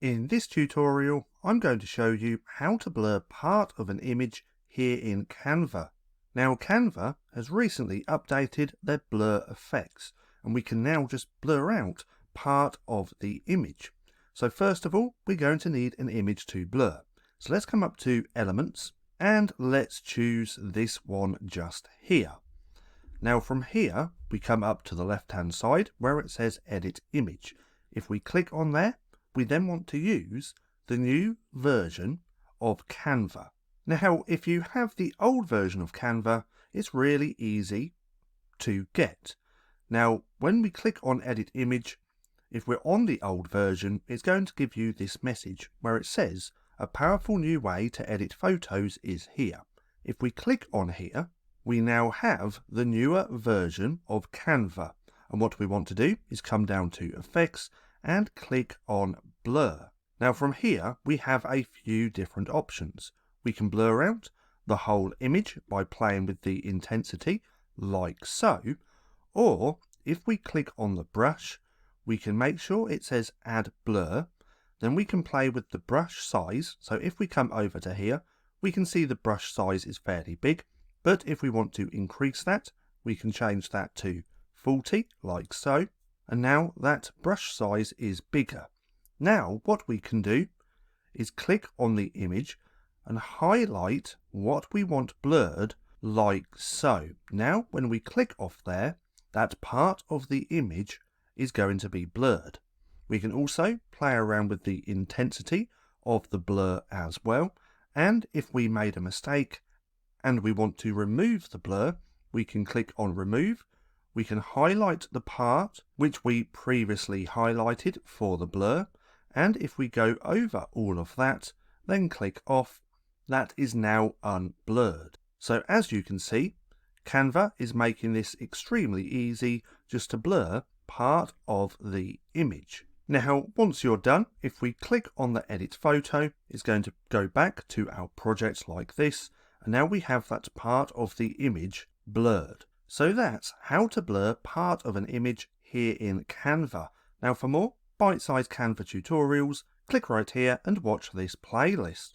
In this tutorial, I'm going to show you how to blur part of an image here in Canva. Now Canva has recently updated their blur effects, and we can now just blur out part of the image. So first of all, we're going to need an image to blur. So let's come up to Elements, and let's choose this one just here. Now from here, we come up to the left-hand side where it says Edit Image. If we click on there, we then want to use the new version of Canva. Now, if you have the old version of Canva, it's really easy to get. Now, when we click on Edit Image, if we're on the old version, it's going to give you this message where it says, a powerful new way to edit photos is here. If we click on here, we now have the newer version of Canva. And what we want to do is come down to Effects and click on Blur. Now from here, we have a few different options. We can blur out the whole image by playing with the intensity, like so. Or if we click on the brush, we can make sure it says Add Blur. Then we can play with the brush size. So if we come over to here, we can see the brush size is fairly big. But if we want to increase that, we can change that to 40, like so. And now that brush size is bigger. Now what we can do is click on the image and highlight what we want blurred, like so. Now when we click off there, that part of the image is going to be blurred. We can also play around with the intensity of the blur as well. And if we made a mistake and we want to remove the blur, we can click on Remove. We can highlight the part which we previously highlighted for the blur, and if we go over all of that, then click off, that is now unblurred. So as you can see, Canva is making this extremely easy just to blur part of the image. Now, once you're done, if we click on the Edit Photo, it's going to go back to our project like this, and now we have that part of the image blurred. So that's how to blur part of an image here in Canva. Now for more bite-sized Canva tutorials, click right here and watch this playlist.